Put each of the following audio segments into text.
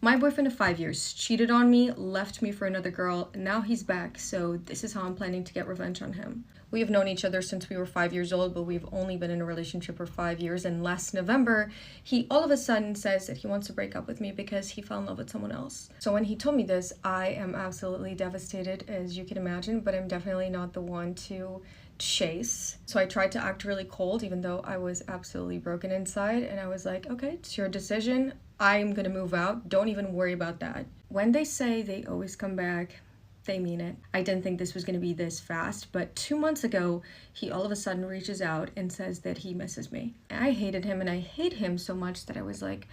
My boyfriend of 5 years cheated on me, left me for another girl, and now he's back, so this is how I'm planning to get revenge on him. We have known each other since we were 5 years old, but we've only been in a relationship for 5 years, and last November, he all of a sudden says that he wants to break up with me because he fell in love with someone else. So when he told me this, I am absolutely devastated, as you can imagine, but I'm definitely not the one to chase. So I tried to act really cold, even though I was absolutely broken inside, and I was like, okay, it's your decision. I'm gonna move out. Don't even worry about that. When they say they always come back, they mean it. I didn't think this was gonna be this fast, but 2 months ago, he all of a sudden reaches out and says that he misses me. I hated him, and I hate him so much that I was like,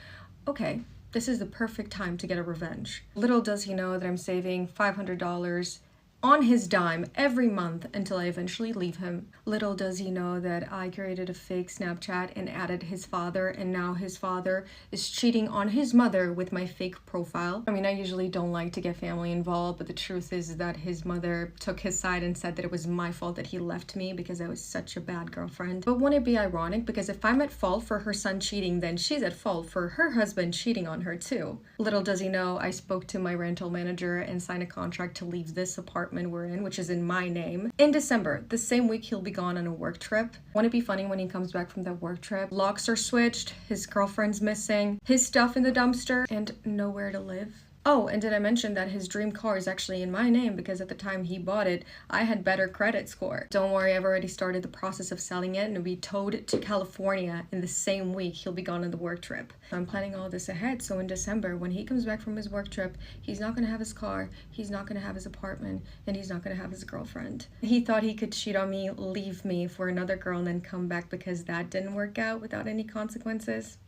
okay, this is the perfect time to get a revenge. Little does he know that I'm saving $500 on his dime every month until I eventually leave him. Little does he know that I created a fake Snapchat and added his father, and now his father is cheating on his mother with my fake profile. I mean, I usually don't like to get family involved, but the truth is that his mother took his side and said that it was my fault that he left me because I was such a bad girlfriend. But wouldn't it be ironic? Because if I'm at fault for her son cheating, then she's at fault for her husband cheating on her too. Little does he know, I spoke to my rental manager and signed a contract to leave this apartment we're in, which is in my name, in December. The same week he'll be gone on a work trip. Won't it be funny when he comes back from that work trip? Locks are switched, his girlfriend's missing, his stuff in the dumpster, and nowhere to live. Oh, and did I mention that his dream car is actually in my name because at the time he bought it, I had better credit score. Don't worry, I've already started the process of selling it and it'll be towed to California in the same week he'll be gone on the work trip. I'm planning all this ahead, so in December, when he comes back from his work trip, he's not gonna have his car, he's not gonna have his apartment, and he's not gonna have his girlfriend. He thought he could cheat on me, leave me for another girl, and then come back because that didn't work out without any consequences.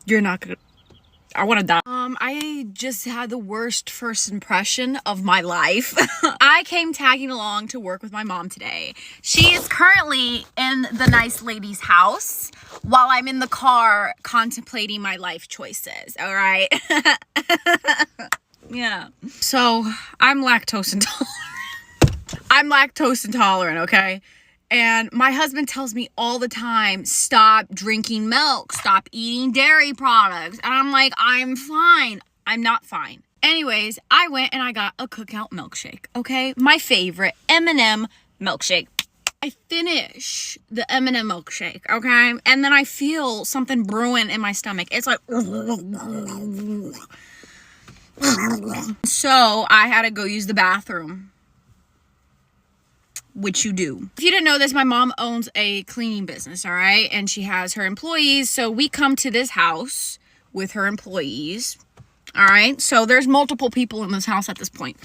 You're not gonna... I want to die. I just had the worst first impression of my life. I came tagging along to work with my mom today. She is currently in the nice lady's house while I'm in the car contemplating my life choices, all right? Yeah. So, I'm lactose intolerant. I'm lactose intolerant, okay? And my husband tells me all the time, stop drinking milk, stop eating dairy products. And I'm like, I'm fine. I'm not fine. Anyways, I went and I got a Cookout milkshake, okay? My favorite M&M milkshake. I finish the M&M milkshake, okay? And then I feel something brewing in my stomach. It's like... So I had to go use the bathroom. Which you do. If you didn't know this, my mom owns a cleaning business, all right? And she has her employees. So we come to this house with her employees, all right? So there's multiple people in this house at this point.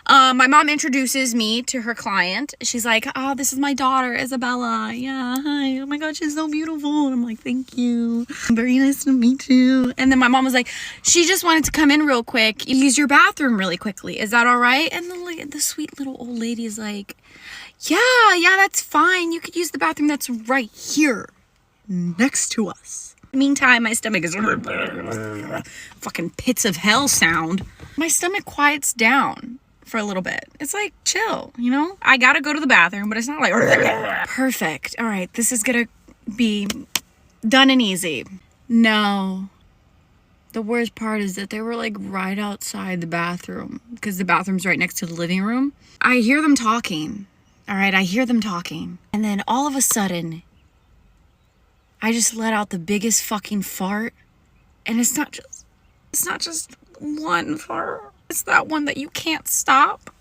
My mom introduces me to her client. She's like, oh, this is my daughter, Isabella. Yeah, hi. Oh my God, she's so beautiful. And I'm like, thank you. Very nice to meet you. And then my mom was like, she just wanted to come in real quick, use your bathroom really quickly. Is that all right? And the sweet little old lady is like, yeah, that's fine. You could use the bathroom that's right here next to us. Meantime, my stomach is fucking pits of hell sound. My stomach quiets down for a little bit. It's like, chill, you know? I gotta go to the bathroom, but it's not like perfect. All right, this is gonna be done and easy. No. The worst part is that they were like right outside the bathroom because the bathroom's right next to the living room. I hear them talking. All right, I hear them talking. And then all of a sudden, I just let out the biggest fucking fart. And it's not just one fart. It's that one that you can't stop.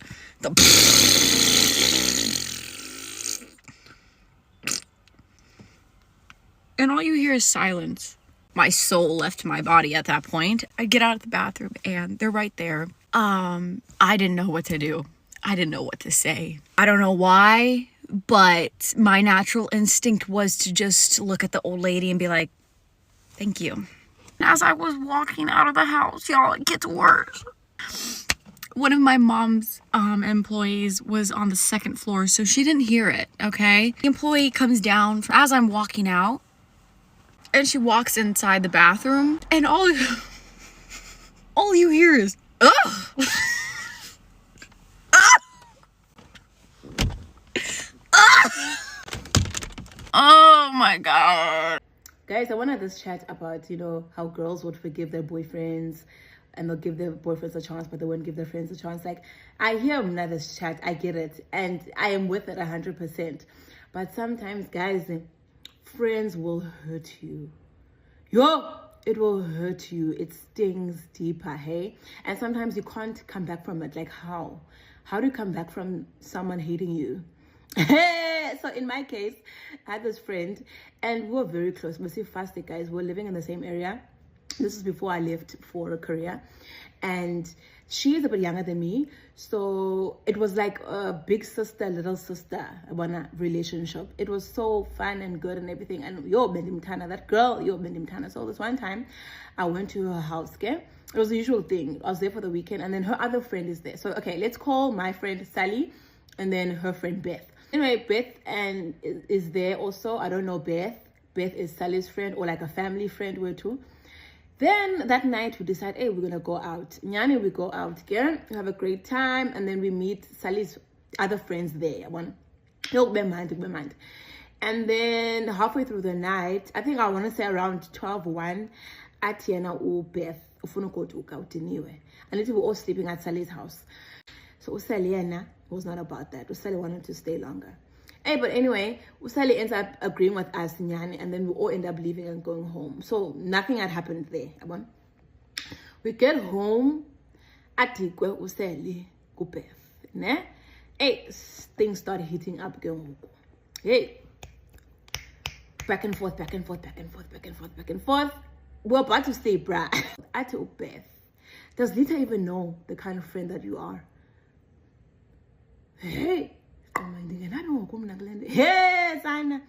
And all you hear is silence. My soul left my body at that point. I get out of the bathroom and they're right there. I didn't know what to do. I didn't know what to say. I don't know why, but my natural instinct was to just look at the old lady and be like, thank you. As I was walking out of the house, y'all, it gets worse. One of my mom's employees was on the second floor, so she didn't hear it, okay? The employee comes down as I'm walking out, and she walks inside the bathroom, and all you hear is, ugh! Oh my God. Guys, I wanted this chat about, how girls would forgive their boyfriends and they'll give their boyfriends a chance, but they won't give their friends a chance. Like, I hear this chat, I get it, and I am with it 100%. But sometimes, guys, friends will hurt you. It will hurt you. It stings deeper, hey? And sometimes you can't come back from it. Like, how? How do you come back from someone hating you? So in my case, I had this friend and we were very close. We see fast, guys. We were living in the same area. This is before I left for a career, and she is a bit younger than me, so it was like a big sister, little sister relationship. It was so fun and good and everything. And Bendimtana, that girl, Bendimtana. So this one time, I went to her house. Okay, it was the usual thing. I was there for the weekend, and then her other friend is there. So okay, let's call my friend Sally, and then her friend Beth. Anyway, Beth is there also. I don't know Beth. Beth is Sally's friend, or like a family friend, we're two. Then that night we decide, hey, we're gonna go out. Nyani, we go out again, we have a great time, and then we meet Sally's other friends there. And then halfway through the night, I think I want to say around 12:01, at Tiana or Beth, and we were all sleeping at Sally's house. So Sally was not about that. Sally wanted to stay longer. Hey, but anyway, Sally ends up agreeing with us, Nyani, and then we all end up leaving and going home. So nothing had happened there. We get home, Atikwe Usali Kupef. Ne? Hey, things started heating up again. Hey, back and forth, back and forth, back and forth, back and forth, back and forth. We're about to stay, bruh. Ati Beth. Does Lita even know the kind of friend that you are? Hey. Hey, Sana.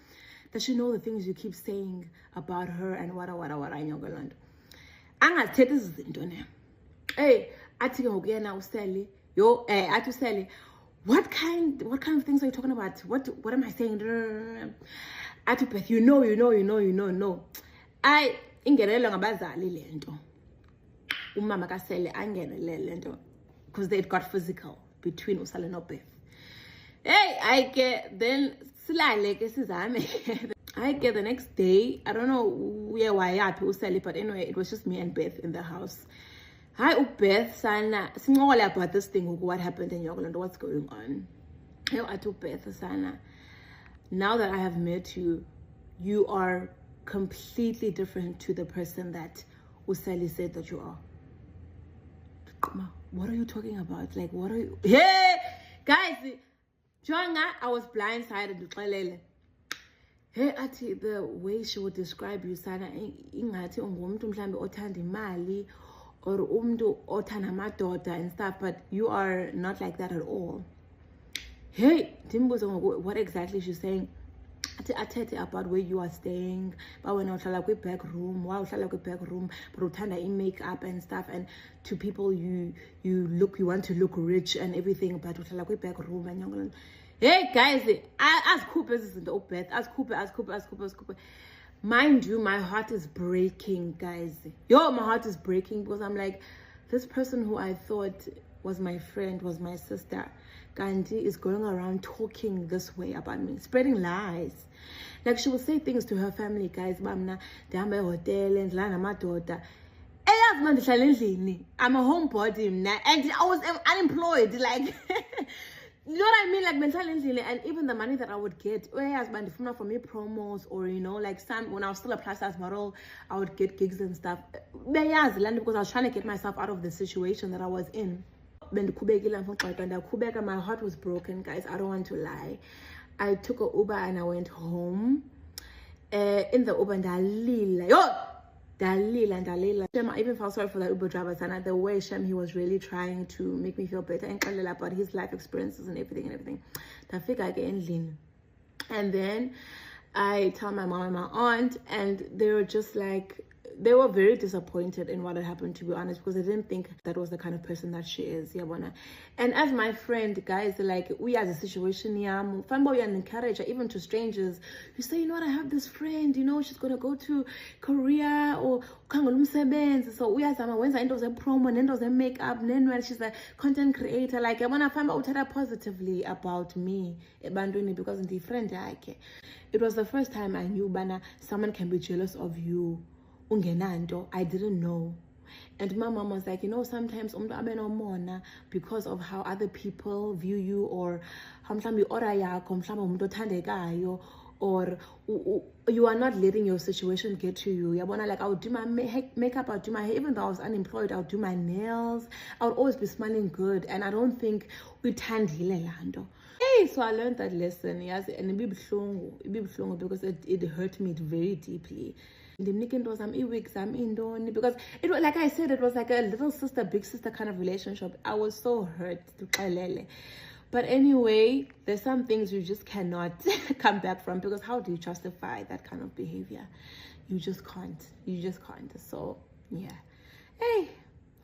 Does she know the things you keep saying about her and what in your land? Anga tete izinto ne. Hey, athi ngokuyena uSally. Athi uSally. What kind of things are you talking about? What am I saying? Athi Beth, you know. I ingenelwe ngabazali lento. Umama kaSally angenelele lento because they got physical between uSally and Beth. Hey, I get then I get the next day. I don't know why I Sally, but anyway, it was just me and Beth in the house. Hi, Beth, Sana. Small about this thing, what happened in Yogland, what's going on. I told Beth, Sana. Now that I have met you, you are completely different to the person that Usali said that you are. What are you talking about? Like, what are you? Hey, guys. Jonga, I was blindsided. Hey, Ati, the way she would describe you, Sana, ingathi ungumntu mhlambe othanda imali or umntu othanda amadoda and stuff, but you are not like that at all. Hey, what exactly she's saying? Athethe about where you are staying, but when uhlala kwi-back room, but uthanda i-makeup and stuff, and to people you want to look rich and everything, but uhlala kwi-back room and you're. Hey guys, asikhuphe ezi zinto uBeth, asikhuphe. Mind you, my heart is breaking, guys. My heart is breaking because I'm like, this person who I thought was my friend, was my sister, Gandhi, is going around talking this way about me, spreading lies. Like, she will say things to her family, guys. I'm a homebody, and I was unemployed, like. You know what I mean? Like, mental endlini, and even the money that I would get, for me promos, or like when I was still a plus size model, I would get gigs and stuff. Because I was trying to get myself out of the situation that I was in. My heart was broken, guys. I don't want to lie. I took a Uber and I went home. In the Uber, Dalila. I even felt sorry for the Uber driver, and the way he was really trying to make me feel better and about his life experiences and everything. And then I tell my mom and my aunt, and they were just like, they were very disappointed in what had happened, to be honest, because they didn't think that was the kind of person that she is. Yabona. And as my friend, guys, like, we are the situation, fanboy and encourage her, even to strangers. You say, you know what, I have this friend, you know, she's gonna go to Korea or so we are some when into the promo and into the makeup, and when she's a content creator, like I wanna find out positively about me, because in the friend it was the first time I knew bana someone can be jealous of you. Ungenanto, I didn't know. And my mom was like, you know, sometimes because of how other people view you, or or you are not letting your situation get to you. Like, I would do my makeup, I would do my hair, even though I was unemployed, I would do my nails, I would always be smiling good, and I don't think we lando. Hey, so I learned that lesson, yes, and it be because it hurt me very deeply. Because it was, like I said, it was like a little sister, big sister kind of relationship. I was so hurt. But anyway, there's some things you just cannot come back from, because how do you justify that kind of behavior? You just can't. So yeah. Hey,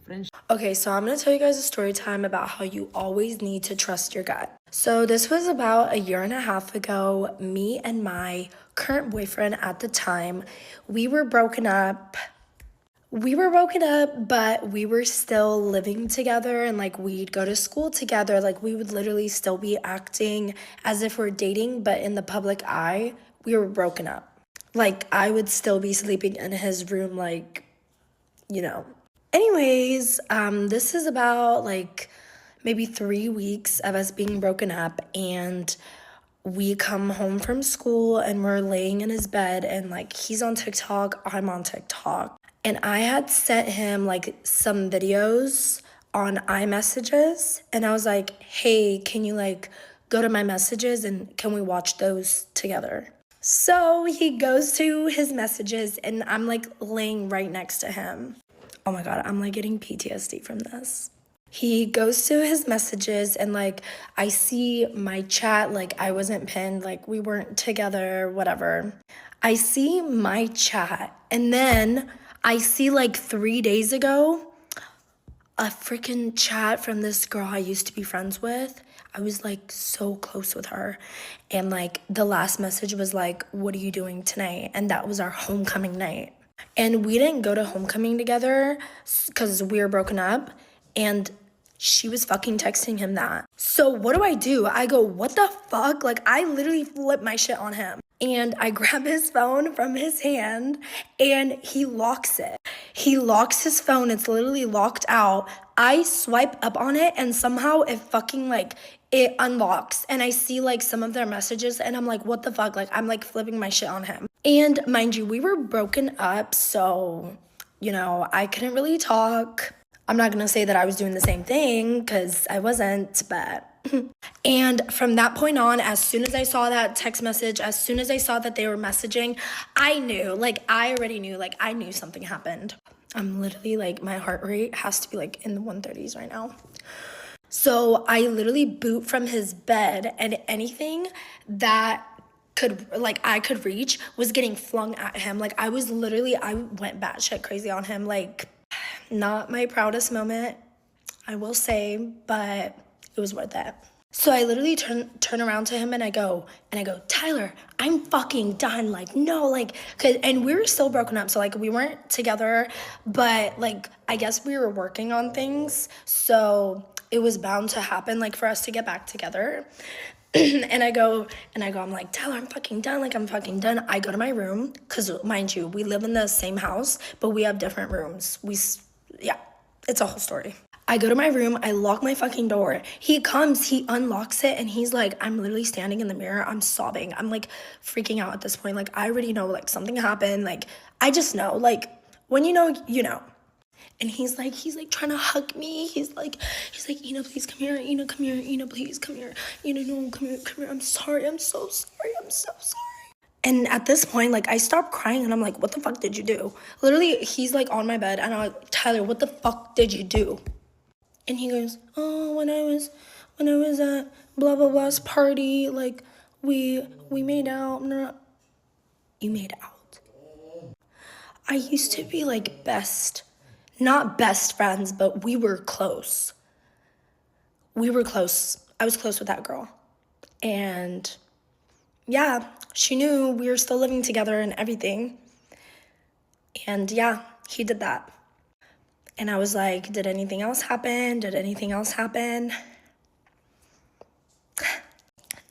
friendship. Okay, so I'm going to tell you guys a story time about how you always need to trust your gut. So this was about a year and a half ago. Me and my current boyfriend at the time, we were broken up, but we were still living together, and like we'd go to school together. Like we would literally still be acting as if we're dating, but in the public eye, we were broken up. Like I would still be sleeping in his room, like, you know. Anyways, this is about like maybe 3 weeks of us being broken up, and we come home from school and we're laying in his bed, and like he's on TikTok, I'm on TikTok. And I had sent him like some videos on iMessages, and I was like, hey, can you like go to my messages and can we watch those together? So he goes to his messages, and I'm like laying right next to him. Oh my God, I'm like getting PTSD from this. He goes to his messages, and like I see my chat, like I wasn't pinned, like we weren't together, whatever. I see my chat, and then I see like 3 days ago a freaking chat from this girl I used to be friends with. I was like so close with her, and like the last message was like, what are you doing tonight? And that was our homecoming night. And we didn't go to homecoming together because we were broken up, and she was fucking texting him that. So what do? I go, what the fuck? Like I literally flipped my shit on him. And I grab his phone from his hand, and he locks it. He locks his phone. It's literally locked out. I swipe up on it, and somehow it fucking like it unlocks, and I see like some of their messages, and I'm like, what the fuck? Like I'm like flipping my shit on him. And mind you, we were broken up, so you know, I couldn't really talk. I'm not gonna say that I was doing the same thing because I wasn't, but and from that point on, as soon as I saw that text message, as soon as I saw that they were messaging, I knew, like I already knew, like I knew something happened. I'm literally like, my heart rate has to be like in the 130s right now. So I literally boot from his bed, and anything that I could reach was getting flung at him. Like I went batshit crazy on him. Like not my proudest moment, I will say, but it was worth it. So I literally turn around to him, and I go, Tyler, I'm fucking done. Like, no, like, and we were still broken up. So like we weren't together, but like, I guess we were working on things. So it was bound to happen, like for us to get back together. and I go, I'm like, Tyler, I'm fucking done. Like, I'm fucking done. I go to my room, because mind you, we live in the same house, but we have different rooms. Yeah, it's a whole story. I go to my room, I lock my fucking door. He comes, he unlocks it, and he's like, I'm literally standing in the mirror, I'm sobbing. I'm like freaking out at this point. Like, I already know, like, something happened. Like, I just know, like, when you know, you know. And he's like trying to hug me. He's like, Ina, please come here. Ina, come here. Ina, please come here. Ina, no, come here. I'm sorry. I'm so sorry. I'm so sorry. And at this point, like, I stopped crying, and I'm like, what the fuck did you do? Literally, he's like on my bed, and I'm like, Tyler, what the fuck did you do? And he goes, oh, when I was at blah blah blah's party, like we made out. You made out. I used to be like not best friends, but we were close. We were close. I was close with that girl. And yeah, she knew we were still living together and everything. And yeah, he did that. And I was like, did anything else happen? Did anything else happen?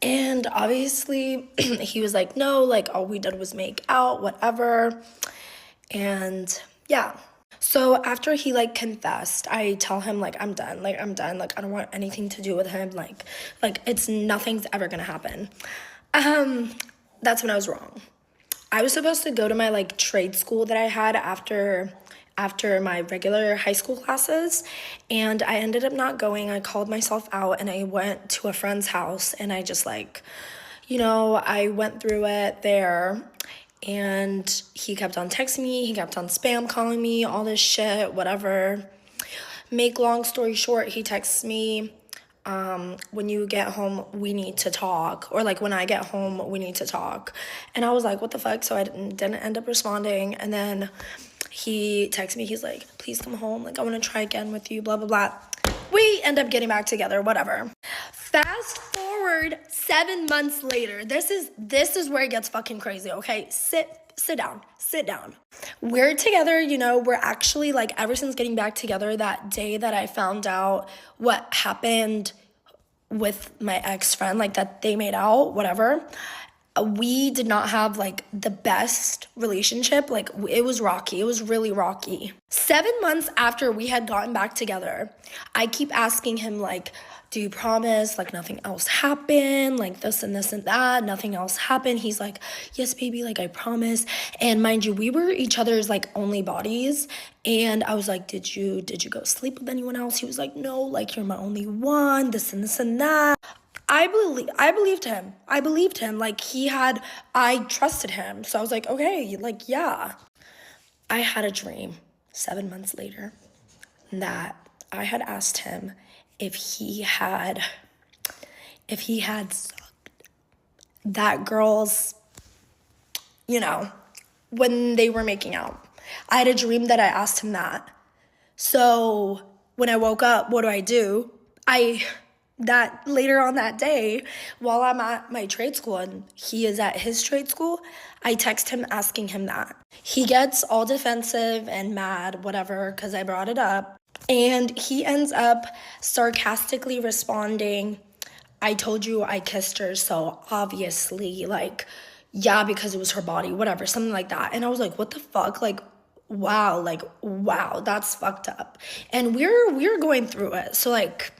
And obviously, he was like, no, like all we did was make out, whatever. And yeah. So after he like confessed, I tell him like I'm done. Like I'm done. Like I don't want anything to do with him. Like it's nothing's ever gonna happen. That's when I was wrong. I was supposed to go to my like trade school that I had after my regular high school classes, and I ended up not going. I called myself out and I went to a friend's house, and I just like, I went through it there, and he kept on texting me, he kept on spam calling me, all this shit, whatever. Make long story short, he texts me, when you get home, we need to talk. Or like, when I get home, we need to talk. And I was like, what the fuck? So I didn't end up responding. And then he texted me, he's like, please come home. Like, I want to try again with you, blah, blah, blah. We end up getting back together, whatever. Fast forward 7 months later. This is where it gets fucking crazy, okay? Sit down. We're together, we're actually like, ever since getting back together, that day that I found out what happened with my ex-friend, like that they made out, whatever, we did not have like the best relationship. Like it was rocky. It was really rocky. 7 months after we had gotten back together, I keep asking him like, do you promise like nothing else happened? Like this and this and that, nothing else happened. He's like, yes, baby, like I promise. And mind you, we were each other's like only bodies. And I was like, did you go sleep with anyone else? He was like, no, like you're my only one, this and this and that. I believed him. I believed him. Like I trusted him. So I was like, okay, like, yeah. I had a dream 7 months later that I had asked him if he had sucked that girl's, when they were making out. I had a dream that I asked him that. So when I woke up, what do? That later on that day, while I'm at my trade school and he is at his trade school, I text him asking him that. He gets all defensive and mad, whatever, because I brought it up. And he ends up sarcastically responding, I told you I kissed her, so obviously, like, yeah, because it was her body, whatever, something like that. And I was like, what the fuck? Like, wow, that's fucked up. And we're going through it. So like,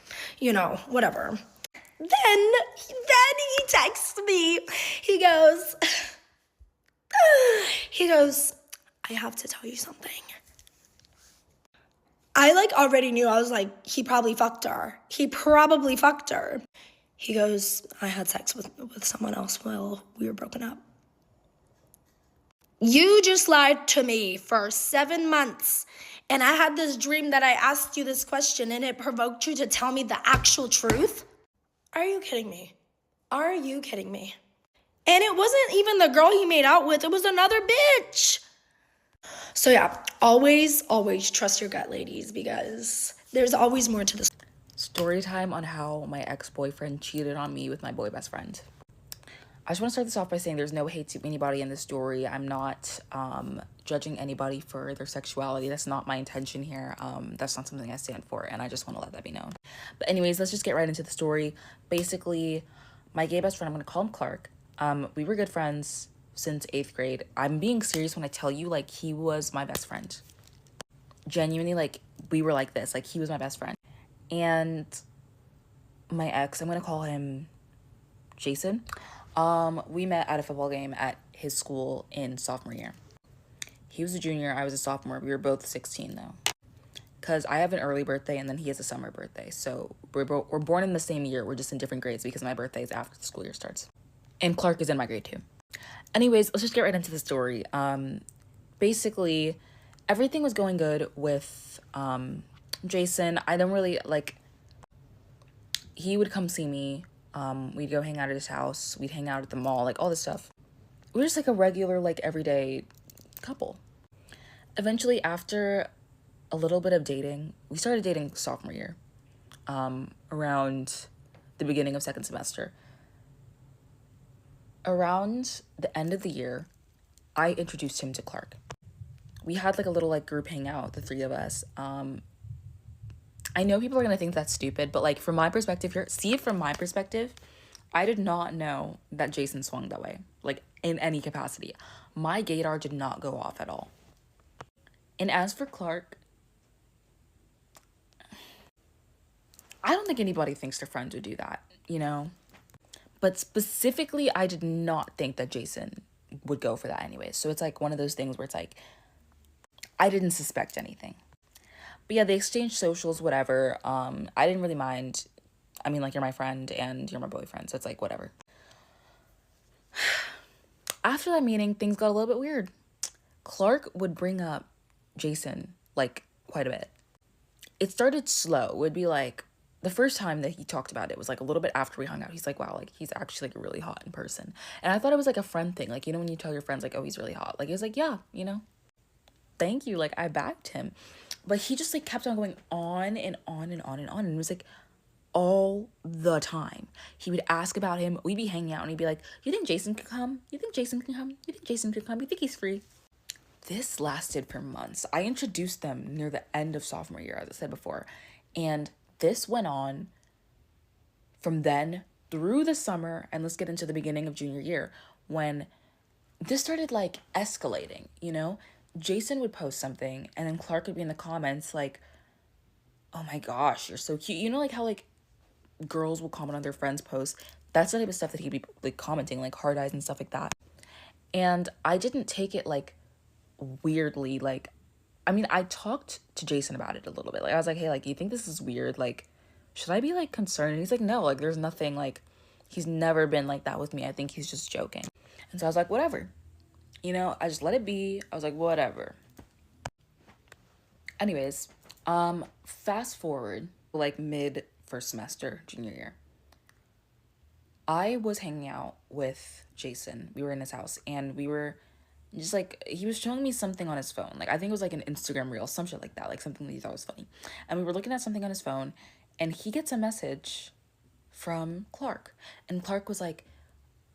whatever. Then he texts me. He goes, I have to tell you something. I like already knew. I was like, he probably fucked her. He goes, I had sex with someone else while we were broken up. You just lied to me for 7 months. And I had this dream that I asked you this question and it provoked you to tell me the actual truth? Are you kidding me? And it wasn't even the girl he made out with. It was another bitch. So yeah, always trust your gut, ladies, because there's always more to this. Story time on how my ex-boyfriend cheated on me with my boy best friend. I just want to start this off by saying there's no hate to anybody in this story. I'm not judging anybody for their sexuality. That's not my intention here. That's not something I stand for, and I just want to let that be known. But anyways, let's just get right into the story. Basically, my gay best friend, I'm going to call him Clark. We were good friends since 8th grade. I'm being serious when I tell you, like, he was my best friend. Genuinely, like, we were like this. Like, he was my best friend. And my ex, I'm going to call him Jason. We met at a football game at his school in sophomore year. He was a junior, I was a sophomore. We were both 16 though. Because I have an early birthday and then he has a summer birthday. So we're born in the same year. We're just in different grades because my birthday is after the school year starts. And Clark is in my grade too. Anyways, let's just get right into the story. Basically, everything was going good with Jason. I don't really, like, he would come see me. We'd go hang out at his house. We'd hang out at the mall, like all this stuff. We were just like a regular, like, everyday couple. Eventually, after a little bit of dating, we started dating sophomore year, around the beginning of second semester. Around the end of the year, I introduced him to Clark. We had like a little like group hangout, the three of us. I know people are gonna think that's stupid, but like from my perspective here, see it from my perspective, I did not know that Jason swung that way, like in any capacity. My gaydar did not go off at all. And as for Clark, I don't think anybody thinks their friends would do that, you know? But specifically, I did not think that Jason would go for that anyway. So it's like one of those things where it's like, I didn't suspect anything. But yeah, they exchanged socials, whatever. I didn't really mind. I mean, like, you're my friend and you're my boyfriend, so it's like, whatever. After that meeting, things got a little bit weird. Clark would bring up Jason, like, quite a bit. It started slow. It would be like, the first time that he talked about it was like a little bit after we hung out. He's like, wow, like, he's actually like really hot in person. And I thought it was like a friend thing. Like, you know, when you tell your friends, like, oh, he's really hot. Like, he was like, yeah, you know, thank you. Like, I backed him. But he just like kept on going on and on and on and on. And it was like all the time. He would ask about him. We'd be hanging out and he'd be like, you think Jason can come? You think Jason can come? You think Jason can come? You think he's free? This lasted for months. I introduced them near the end of sophomore year, as I said before. And this went on from then through the summer. And let's get into the beginning of junior year when this started like escalating, you know? Jason would post something and then Clark would be in the comments like, oh my gosh, you're so cute. You know, like how like girls will comment on their friends' posts. That's the type of stuff that he'd be like commenting, like hard eyes and stuff like that. And I didn't take it like weirdly. Like, I mean, I talked to Jason about it a little bit. Like, I was like, hey, like, you think this is weird? Like, should I be like concerned? And he's like, no, like, there's nothing. Like, he's never been like that with me. I think he's just joking. And so I was like, whatever. You know, I just let it be. I was like, whatever. Anyways, fast forward like mid first semester, junior year. I was hanging out with Jason. We were in his house and we were just like, he was showing me something on his phone. Like, I think it was like an Instagram reel, some shit like that, like something that he thought was funny. And we were looking at something on his phone and he gets a message from Clark. And Clark was like,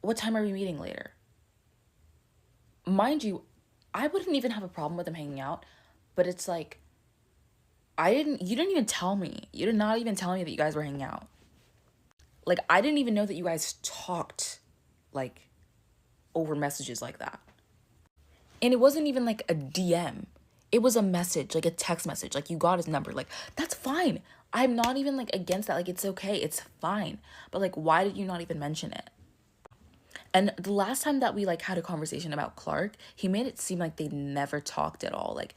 what time are we meeting later? Mind you, I wouldn't even have a problem with them hanging out, but it's like, you didn't even tell me. You did not even tell me that you guys were hanging out. Like, I didn't even know that you guys talked, like, over messages like that. And it wasn't even like a DM. It was a message, like a text message. Like, you got his number. Like, that's fine. I'm not even like against that. Like, it's okay. It's fine. But like, why did you not even mention it? And the last time that we like had a conversation about Clark, he made it seem like they never talked at all. Like,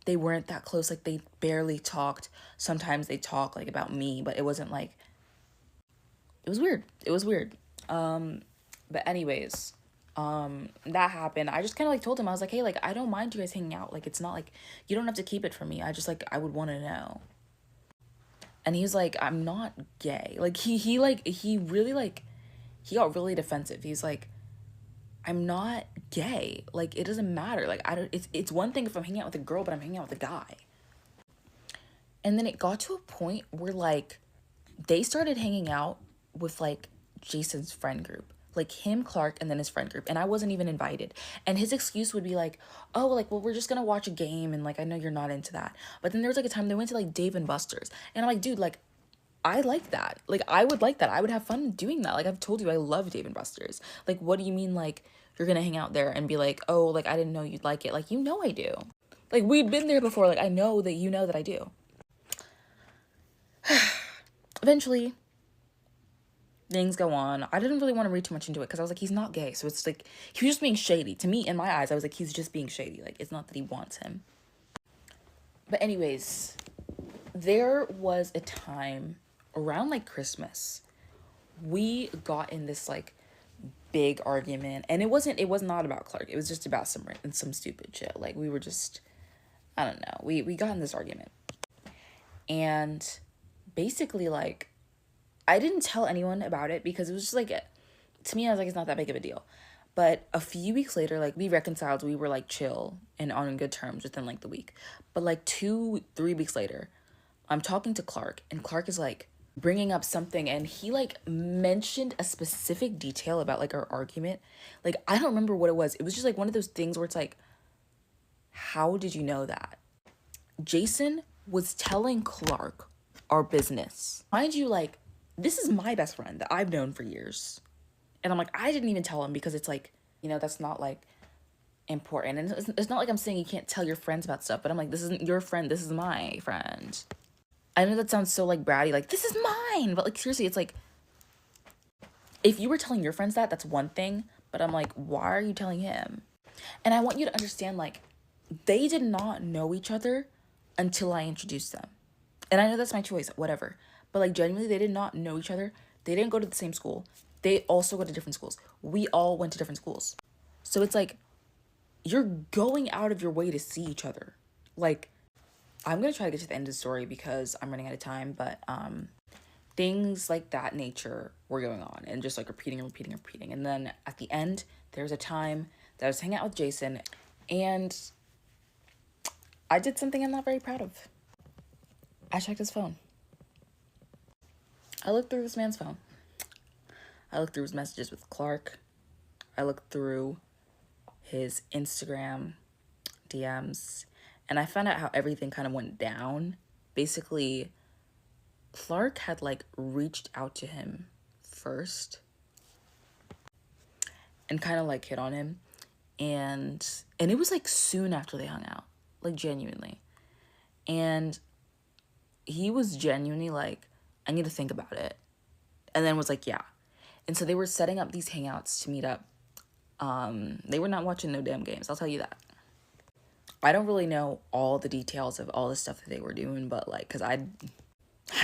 they weren't that close. Like, they barely talked. Sometimes they talk like about me, but it wasn't like, it was weird. It was weird. But anyways, that happened. I just kind of like told him, I was like, hey, like, I don't mind you guys hanging out. Like, it's not like, you don't have to keep it from me. I just like, I would want to know. And he was like, I'm not gay. Like, he really like, he got really defensive. He's like, I'm not gay. Like, it doesn't matter. Like, it's one thing if I'm hanging out with a girl, but I'm hanging out with a guy. And then it got to a point where like they started hanging out with like Jason's friend group, like him, Clark, and then his friend group. And I wasn't even invited. And his excuse would be like, oh, like, well, we're just gonna watch a game. And like, I know you're not into that. But then there was like a time they went to like Dave and Buster's. And I'm like, dude, like, I like that. Like, I would like that. I would have fun doing that. Like, I've told you, I love Dave and Buster's. Like, what do you mean, like, you're gonna hang out there and be like, oh, like, I didn't know you'd like it. Like, you know I do. Like, we'd been there before. Like, I know that you know that I do. Eventually, things go on. I didn't really want to read too much into it because I was like, he's not gay. So it's like, he was just being shady. To me, in my eyes, I was like, he's just being shady. Like, it's not that he wants him. But anyways, there was a time around like Christmas, we got in this like big argument, and it was not about Clark. It was just about some stupid shit. Like, we were just, I don't know. We got in this argument, and basically like, I didn't tell anyone about it because it was just like, to me, I was like, it's not that big of a deal. But a few weeks later, like, we reconciled, we were like chill and on good terms within like the week. But like 2-3 weeks later, I'm talking to Clark, and Clark is like bringing up something, and he like mentioned a specific detail about like our argument. Like, I don't remember what it was. It was just like one of those things where it's like, how did you know that? Jason was telling Clark our business. Mind you, like, this is my best friend that I've known for years. And I'm like, I didn't even tell him because it's like, you know, that's not like important. And it's not like I'm saying you can't tell your friends about stuff, but I'm like, this isn't your friend, this is my friend. I know that sounds so like bratty, like, this is mine. But like, seriously, it's like, if you were telling your friends that, that's one thing. But I'm like, why are you telling him? And I want you to understand, like, they did not know each other until I introduced them. And I know that's my choice, whatever. But like, genuinely, they did not know each other. They didn't go to the same school. They also go to different schools. We all went to different schools. So it's like, you're going out of your way to see each other. Like, I'm going to try to get to the end of the story because I'm running out of time. But things like that nature were going on. And just like repeating. And then at the end, there was a time that I was hanging out with Jason. And I did something I'm not very proud of. I checked his phone. I looked through this man's phone. I looked through his messages with Clark. I looked through his Instagram DMs. And I found out how everything kind of went down. Basically, Clark had like reached out to him first. And kind of like hit on him. And it was like soon after they hung out. Like, genuinely. And he was genuinely like, I need to think about it. And then was like, yeah. And so they were setting up these hangouts to meet up. They were not watching no damn games, I'll tell you that. I don't really know all the details of all the stuff that they were doing, but like, because I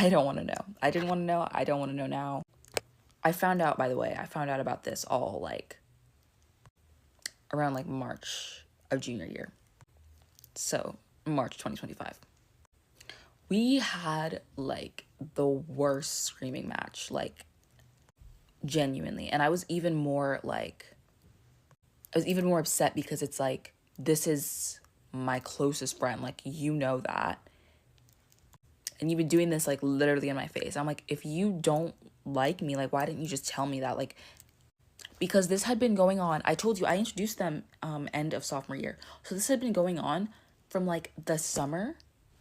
don't want to know. I didn't want to know. I don't want to know now. I found out, by the way, about this all like around like March of junior year. So, March 2025. We had like the worst screaming match, like, genuinely. And I was even more upset because it's like, this is my closest friend, like, you know that. And you've been doing this like literally in my face. I'm like, if you don't like me, like, why didn't you just tell me that? Like, because this had been going on. I told you, I introduced them end of sophomore year. So this had been going on from like the summer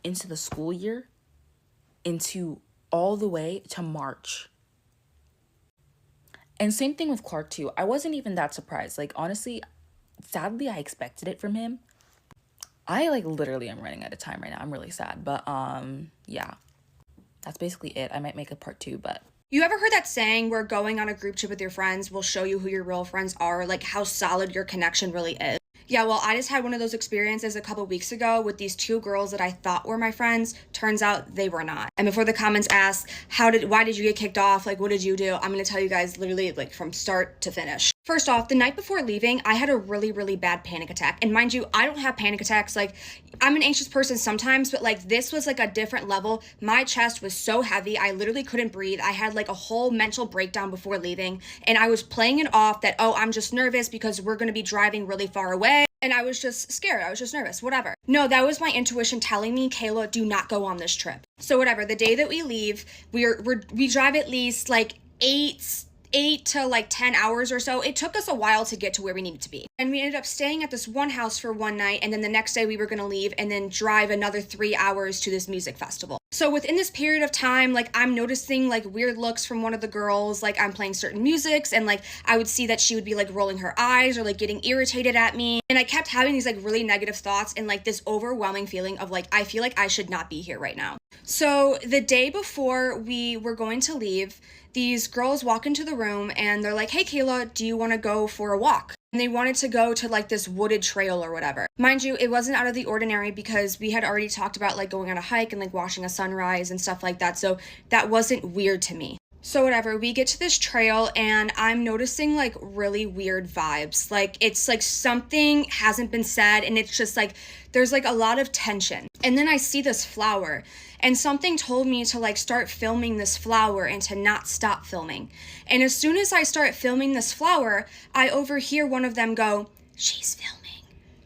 into the school year into all the way to March. And same thing with Clark too. I wasn't even that surprised. Like, honestly, sadly, I expected it from him. I like literally am running out of time right now. I'm really sad. But yeah, that's basically it. I might make a part 2, but You ever heard that saying where going on a group trip with your friends will show you who your real friends are, like how solid your connection really is? Yeah, well, I just had one of those experiences a couple weeks ago with these 2 girls that I thought were my friends. Turns out they were not. And before the comments ask, why did you get kicked off? Like, what did you do? I'm gonna tell you guys literally like from start to finish. First off, the night before leaving, I had a really, really bad panic attack. And mind you, I don't have panic attacks. Like, I'm an anxious person sometimes, but like this was like a different level. My chest was so heavy. I literally couldn't breathe. I had like a whole mental breakdown before leaving. And I was playing it off that, oh, I'm just nervous because we're gonna be driving really far away. And I was just scared. I was just nervous, whatever. No, that was my intuition telling me, Kayla, do not go on this trip. So whatever, the day that we leave, we drive at least like 8 to like 10 hours or so. It took us a while to get to where we needed to be. And we ended up staying at this one house for one night, and then the next day we were gonna leave and then drive another 3 hours to this music festival. So within this period of time, like, I'm noticing like weird looks from one of the girls, like I'm playing certain musics, and like I would see that she would be like rolling her eyes or like getting irritated at me. And I kept having these like really negative thoughts and like this overwhelming feeling of like, I feel like I should not be here right now. So the day before we were going to leave, these girls walk into the room and they're like, hey Kayla, do you want to go for a walk? And they wanted to go to like this wooded trail or whatever. Mind you, it wasn't out of the ordinary because we had already talked about like going on a hike and like watching a sunrise and stuff like that. So that wasn't weird to me. So whatever, we get to this trail and I'm noticing like really weird vibes. Like it's like something hasn't been said and it's just like there's like a lot of tension. And then I see this flower and something told me to like start filming this flower and to not stop filming. And as soon as I start filming this flower, I overhear one of them go, "She's filming,"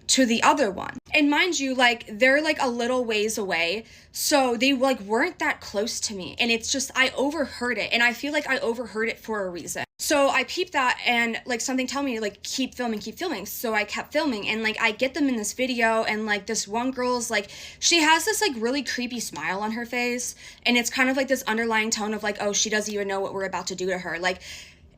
to the other one. And mind you, like they're like a little ways away, so they like weren't that close to me. And it's just I overheard it, and I feel like I overheard it for a reason. So I peeped that and like something tell me like keep filming, keep filming. So I kept filming and like I get them in this video and like this one girl's like she has this like really creepy smile on her face and it's kind of like this underlying tone of like, oh, she doesn't even know what we're about to do to her. Like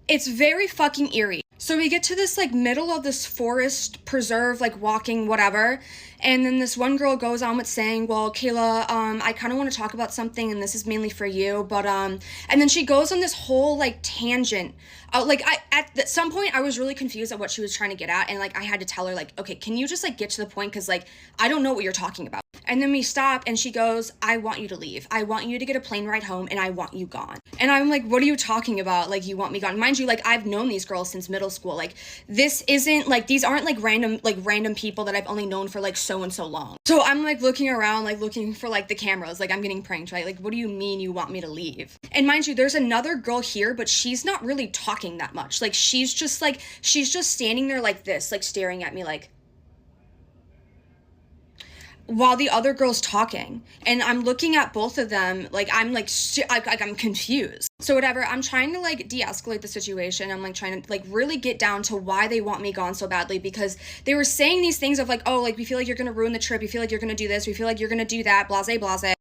it's very fucking eerie. So we get to this like middle of this forest preserve, like walking, whatever. And then this one girl goes on with saying, well, Kayla, I kind of want to talk about something and this is mainly for you. But, and then she goes on this whole like tangent. At some point I was really confused at what she was trying to get at. And like, I had to tell her like, okay, can you just like get to the point? Cause like, I don't know what you're talking about. And then we stop and she goes, I want you to leave. I want you to get a plane ride home and I want you gone. And I'm like, what are you talking about? Like, you want me gone? Mind you, like, I've known these girls since middle school. Like, this isn't, like, these aren't, like, random people that I've only known for, like, so and so long. So I'm, like, looking around, like, looking for, like, the cameras. Like, I'm getting pranked, right? Like, what do you mean you want me to leave? And mind you, there's another girl here, but she's not really talking that much. Like, she's just standing there like this, like, staring at me, like, while the other girl's talking. And I'm looking at both of them like I'm I'm confused. So whatever, I'm trying to like de-escalate the situation. I'm like trying to like really get down to why they want me gone so badly, because they were saying these things of like, oh, like we feel like you're gonna ruin the trip, we feel like you're gonna do this, we feel like you're gonna do that, blase blase.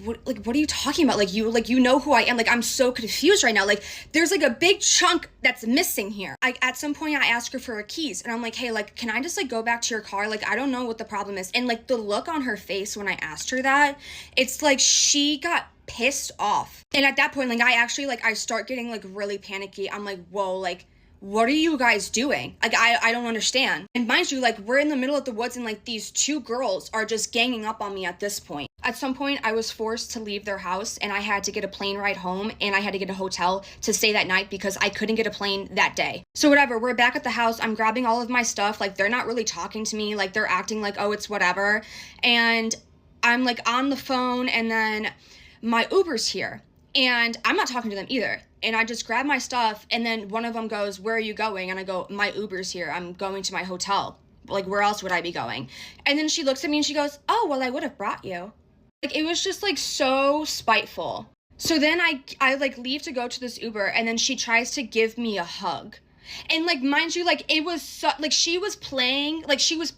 What are you talking about? Like you know who I am. Like I'm so confused right now. Like there's like a big chunk that's missing here. At some point I asked her for her keys and I'm like, hey, like can I just like go back to your car? Like I don't know what the problem is. And like the look on her face when I asked her that, it's like she got pissed off. And at that point, like I actually like I start getting like really panicky. I'm like, whoa, like what are you guys doing? Like, I don't understand. And mind you, like, we're in the middle of the woods and, like, these two girls are just ganging up on me at this point. At some point, I was forced to leave their house and I had to get a plane ride home and I had to get a hotel to stay that night because I couldn't get a plane that day. So whatever, we're back at the house. I'm grabbing all of my stuff. Like, they're not really talking to me. Like, they're acting like, oh, it's whatever. And I'm, like, on the phone and then my Uber's here. And I'm not talking to them either. And I just grab my stuff and then one of them goes, where are you going? And I go, my Uber's here. I'm going to my hotel. Like, where else would I be going? And then she looks at me and she goes, oh, well, I would have brought you. Like, it was just like so spiteful. So then I like leave to go to this Uber and then she tries to give me a hug. And like, mind you, like it was so, like she was playing, like she was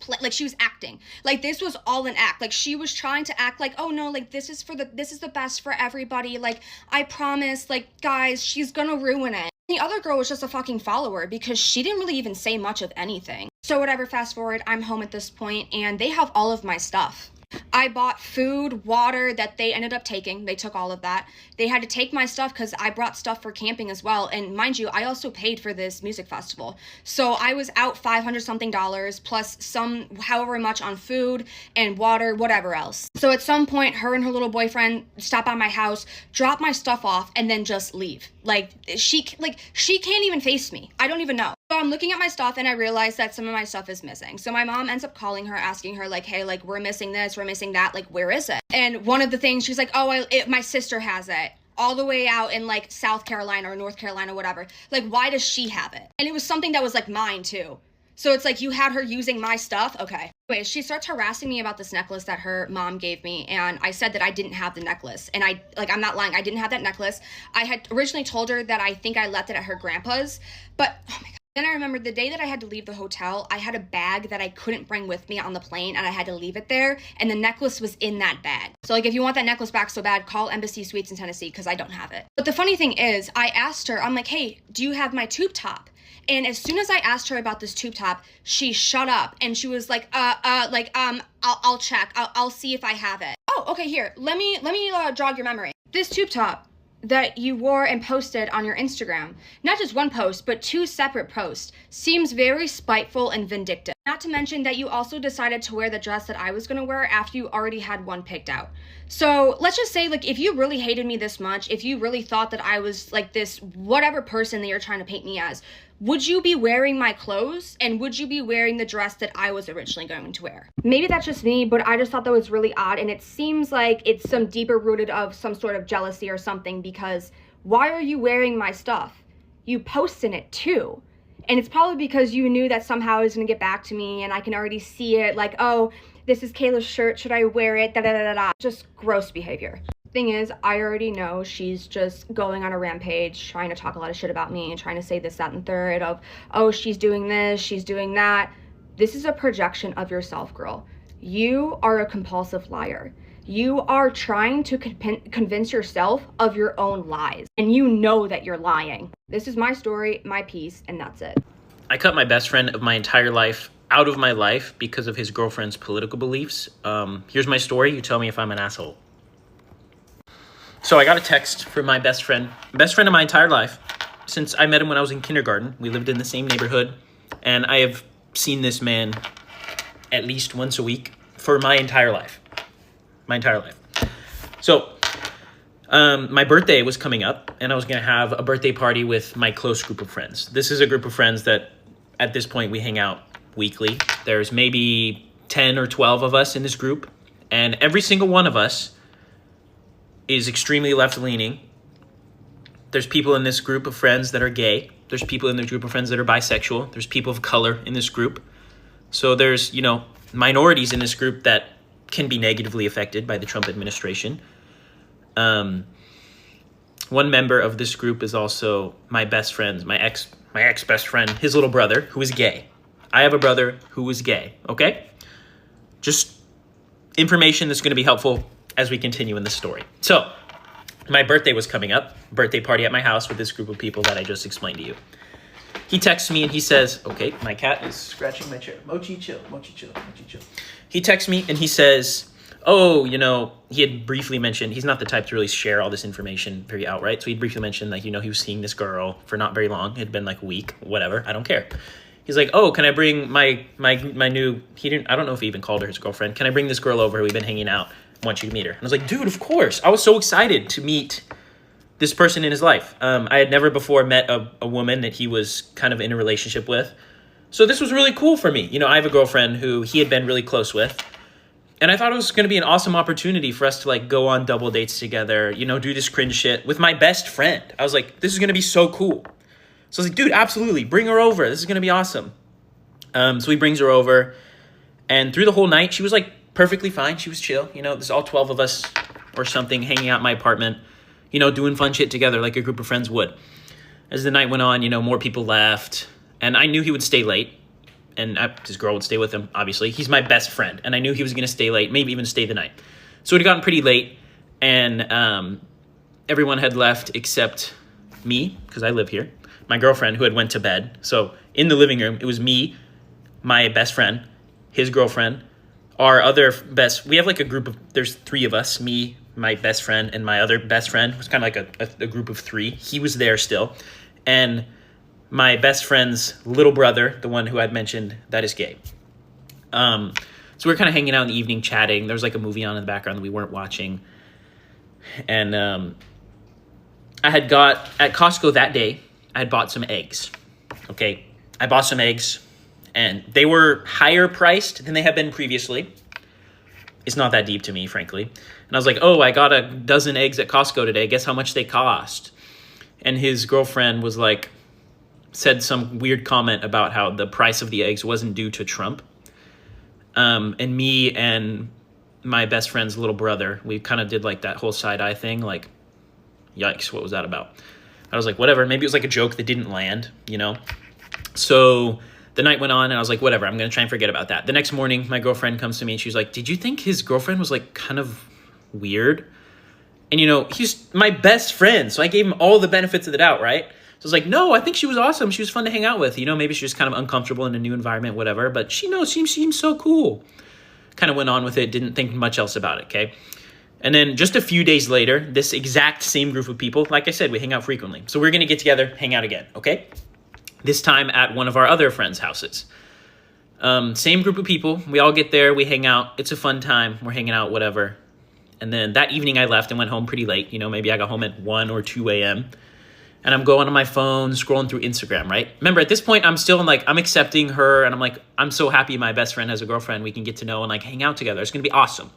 acting. Like this was all an act. Like she was trying to act like, oh no, like this is the best for everybody. Like I promise, like guys, she's gonna ruin it. The other girl was just a fucking follower because she didn't really even say much of anything. So whatever, fast forward, I'm home at this point and they have all of my stuff. I bought food, water that they ended up taking. They took all of that. They had to take my stuff because I brought stuff for camping as well. And mind you, I also paid for this music festival. So I was out $500 something plus some however much on food and water, whatever else. So at some point, her and her little boyfriend stop by my house, drop my stuff off, and then just leave. Like she can't even face me. I don't even know. So I'm looking at my stuff and I realize that some of my stuff is missing. So my mom ends up calling her, asking her like, hey, like we're missing this, we're missing that, like where is it? And one of the things she's like, oh, my sister has it all the way out in like South Carolina or North Carolina, whatever. Like, why does she have it? And it was something that was like mine too. So it's like, you had her using my stuff? Okay. Anyway, she starts harassing me about this necklace that her mom gave me. And I said that I didn't have the necklace. And I'm not lying. I didn't have that necklace. I had originally told her that I think I left it at her grandpa's. But, oh my God. Then I remembered the day that I had to leave the hotel, I had a bag that I couldn't bring with me on the plane and I had to leave it there. And the necklace was in that bag. So like, if you want that necklace back so bad, call Embassy Suites in Tennessee because I don't have it. But the funny thing is, I asked her, I'm like, hey, do you have my tube top? And as soon as I asked her about this tube top, she shut up and she was like, I'll check. I'll see if I have it. Oh, okay, here. Let me jog your memory. This tube top that you wore and posted on your Instagram, not just one post, but 2 separate posts, seems very spiteful and vindictive. Not to mention that you also decided to wear the dress that I was gonna wear after you already had one picked out. So let's just say, like, if you really hated me this much, if you really thought that I was like this whatever person that you're trying to paint me as, would you be wearing my clothes and would you be wearing the dress that I was originally going to wear? Maybe that's just me, but I just thought that was really odd, and it seems like it's some deeper rooted of some sort of jealousy or something, because why are you wearing my stuff? You post in it too. And it's probably because you knew that somehow it was going to get back to me, and I can already see it, like, oh, this is Kayla's shirt, should I wear it, da-da-da-da-da. Just gross behavior. Thing is, I already know she's just going on a rampage, trying to talk a lot of shit about me, and trying to say this, that, and third of, oh, she's doing this, she's doing that. This is a projection of yourself, girl. You are a compulsive liar. You are trying to convince yourself of your own lies, and you know that you're lying. This is my story, my piece, and that's it. I cut my best friend of my entire life out of my life because of his girlfriend's political beliefs. Here's my story. You tell me if I'm an asshole. So I got a text from my best friend of my entire life. Since I met him when I was in kindergarten, we lived in the same neighborhood, and I have seen this man at least once a week for my entire life. So my birthday was coming up, and I was going to have a birthday party with my close group of friends. This is a group of friends that at this point we hang out weekly. There's maybe 10 or 12 of us in this group, and every single one of us is extremely left-leaning. There's people in this group of friends that are gay. There's people in this group of friends that are bisexual. There's people of color in this group. So there's, minorities in this group that can be negatively affected by the Trump administration. One member of this group is also my best friend, my ex best friend, his little brother, who is gay. I have a brother who is gay, okay? Just information that's going to be helpful as we continue in the story. So, my birthday was coming up, birthday party at my house with this group of people that I just explained to you. He texts me and he says, okay, my cat is scratching my chair. Mochi, chill, Mochi, chill, Mochi, chill. He texts me and he says, oh, he had briefly mentioned, he's not the type to really share all this information very outright. So he briefly mentioned, he was seeing this girl for not very long. It had been like a week, whatever. I don't care. He's like, oh, can I bring my new, I don't know if he even called her his girlfriend. Can I bring this girl over? We've been hanging out. I want you to meet her. And I was like, dude, of course. I was so excited to meet this person in his life. I had never before met a woman that he was kind of in a relationship with. So this was really cool for me. I have a girlfriend who he had been really close with. And I thought it was going to be an awesome opportunity for us to go on double dates together, do this cringe shit with my best friend. I was like, this is going to be so cool. So I was like, dude, absolutely. Bring her over. This is going to be awesome. So he brings her over. And through the whole night, she was perfectly fine. She was chill. There's all 12 of us or something hanging out in my apartment, doing fun shit together like a group of friends would. As the night went on, more people left. And I knew he would stay late. And his girl would stay with him, obviously. He's my best friend. And I knew he was going to stay late, maybe even stay the night. So it had gotten pretty late. And everyone had left except me, because I live here. My girlfriend, who had went to bed. So in the living room, it was me, my best friend, his girlfriend, our other we have a group of, there's 3 of us, me, my best friend, and my other best friend. It was kind of a group of 3. He was there still. And my best friend's little brother, the one who I'd mentioned, that is gay. So we were kind of hanging out in the evening, chatting. There was a movie on in the background that we weren't watching. And I had got, at Costco that day, I had bought some eggs. Okay, I bought some eggs, and they were higher priced than they had been previously. It's not that deep to me, frankly. And I was like, oh, I got a dozen eggs at Costco today. Guess how much they cost? And his girlfriend was said some weird comment about how the price of the eggs wasn't due to Trump. And me and my best friend's little brother, we kind of did that whole side-eye thing. Yikes, what was that about? I was like, whatever. Maybe it was a joke that didn't land, So the night went on and I was like, whatever, I'm going to try and forget about that. The next morning, my girlfriend comes to me and she's like, did you think his girlfriend was kind of weird? And he's my best friend. So I gave him all the benefits of the doubt, right? So I was like, no, I think she was awesome. She was fun to hang out with. Maybe she was kind of uncomfortable in a new environment, whatever. But she seems so cool. Kind of went on with it. Didn't think much else about it, okay? And then just a few days later, this exact same group of people, like I said, we hang out frequently. So we're going to get together, hang out again, okay? This time at one of our other friends' houses. Same group of people. We all get there. We hang out. It's a fun time. We're hanging out, whatever. And then that evening I left and went home pretty late. Maybe I got home at 1 or 2 a.m. And I'm going on my phone, scrolling through Instagram, right? Remember, at this point, I'm still I'm accepting her. And I'm so happy my best friend has a girlfriend. We can get to know and hang out together. It's going to be awesome.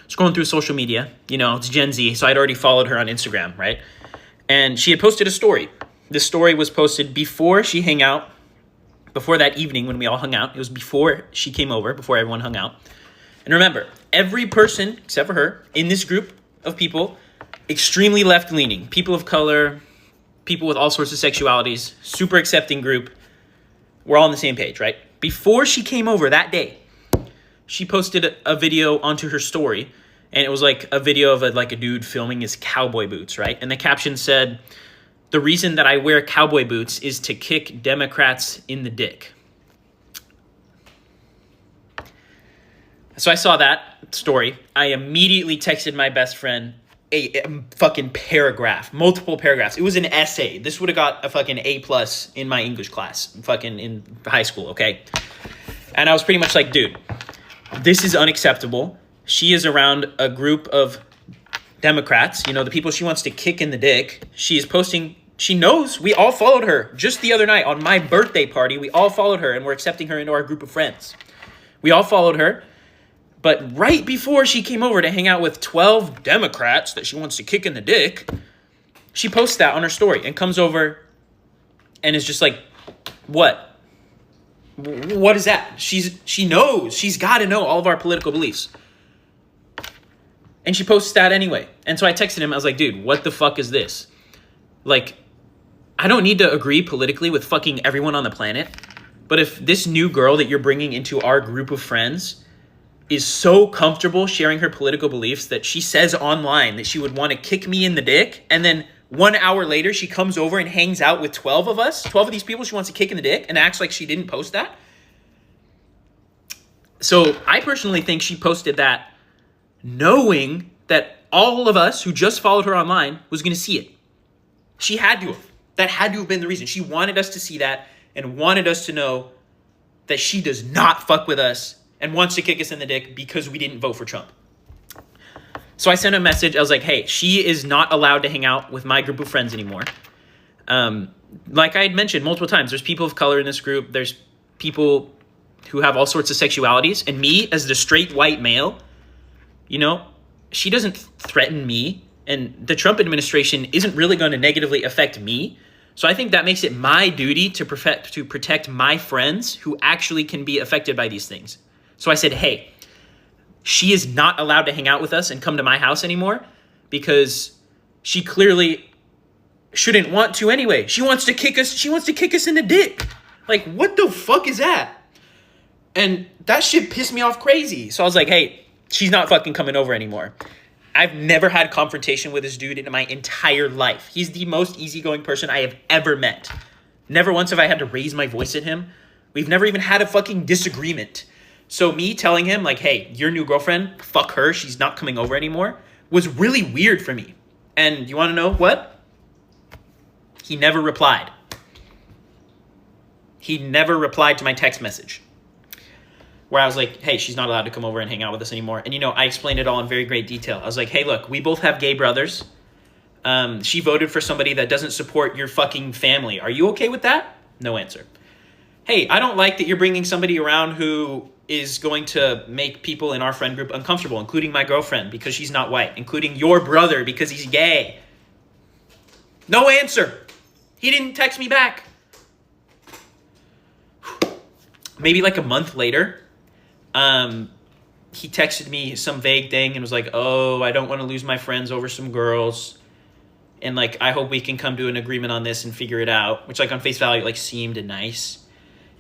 Scrolling through social media, it's Gen Z. So I'd already followed her on Instagram, right? And she had posted a story. This story was posted before that evening when we all hung out. It was before she came over, before everyone hung out. And remember, every person, except for her, in this group of people, extremely left-leaning, people of color, people with all sorts of sexualities, super accepting group. We're all on the same page, right? Before she came over that day, she posted a video onto her story, and it was a video of a dude filming his cowboy boots, right? And the caption said, "The reason that I wear cowboy boots is to kick Democrats in the dick." So I saw that story. I immediately texted my best friend a fucking paragraph, multiple paragraphs. It was an essay. This would have got a fucking A+ in my English class, fucking in high school, okay? And I was pretty much like, dude, this is unacceptable. She is around a group of Democrats, the people she wants to kick in the dick. She is posting, she knows we all followed her just the other night on my birthday party. We all followed her and we're accepting her into our group of friends. We all followed her. But right before she came over to hang out with 12 Democrats that she wants to kick in the dick, she posts that on her story and comes over and is just like, what? What is that? She knows. She's got to know all of our political beliefs. And she posts that anyway. And so I texted him. I was like, dude, what the fuck is this? I don't need to agree politically with fucking everyone on the planet. But if this new girl that you're bringing into our group of friends is so comfortable sharing her political beliefs that she says online that she would want to kick me in the dick, and then 1 hour later she comes over and hangs out with 12 of us, 12 of these people she wants to kick in the dick, and acts like she didn't post that. So I personally think she posted that knowing that all of us who just followed her online was going to see it. She had to have. That had to have been the reason. She wanted us to see that and wanted us to know that she does not fuck with us and wants to kick us in the dick because we didn't vote for Trump. So I sent a message. I was like, hey, she is not allowed to hang out with my group of friends anymore. Like I had mentioned multiple times, there's people of color in this group. There's people who have all sorts of sexualities. And me, as the straight white male, she doesn't threaten me. And the Trump administration isn't really going to negatively affect me. So I think that makes it my duty to protect my friends who actually can be affected by these things. So I said, hey, she is not allowed to hang out with us and come to my house anymore because she clearly shouldn't want to anyway. She wants to kick us. She wants to kick us in the dick. What the fuck is that? And that shit pissed me off crazy. So I was like, hey, she's not fucking coming over anymore. I've never had confrontation with this dude in my entire life. He's the most easygoing person I have ever met. Never once have I had to raise my voice at him. We've never even had a fucking disagreement. So me telling him, hey, your new girlfriend, fuck her, she's not coming over anymore, was really weird for me. And you want to know what? He never replied. He never replied to my text message where I was like, hey, she's not allowed to come over and hang out with us anymore. And, I explained it all in very great detail. I was like, hey, look, we both have gay brothers. She voted for somebody that doesn't support your fucking family. Are you okay with that? No answer. Hey, I don't like that you're bringing somebody around who is going to make people in our friend group uncomfortable, including my girlfriend because she's not white, including your brother because he's gay. No answer. He didn't text me back. Maybe a month later, he texted me some vague thing and was like, oh, I don't want to lose my friends over some girls. And I hope we can come to an agreement on this and figure it out, which on face value, seemed nice.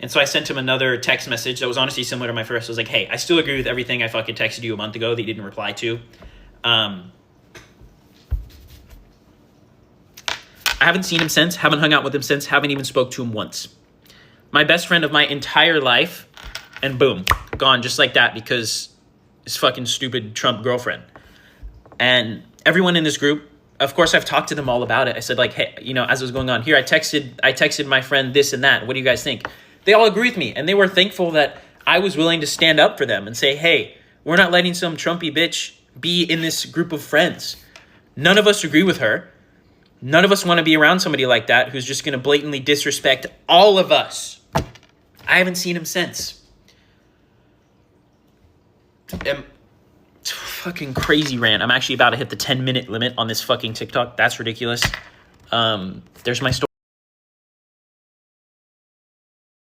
And so I sent him another text message that was honestly similar to my first. I was like, hey, I still agree with everything I fucking texted you a month ago that you didn't reply to. I haven't seen him since, haven't hung out with him since, haven't even spoke to him once. My best friend of my entire life, and boom, gone just like that because his fucking stupid Trump girlfriend. And everyone in this group, of course, I've talked to them all about it. I said, hey, as it was going on here, I texted my friend this and that. What do you guys think? They all agree with me, and they were thankful that I was willing to stand up for them and say, hey, we're not letting some Trumpy bitch be in this group of friends. None of us agree with her. None of us want to be around somebody like that who's just going to blatantly disrespect all of us. I haven't seen him since. Fucking crazy rant. I'm actually about to hit the 10-minute limit on this fucking TikTok. That's ridiculous. There's my story.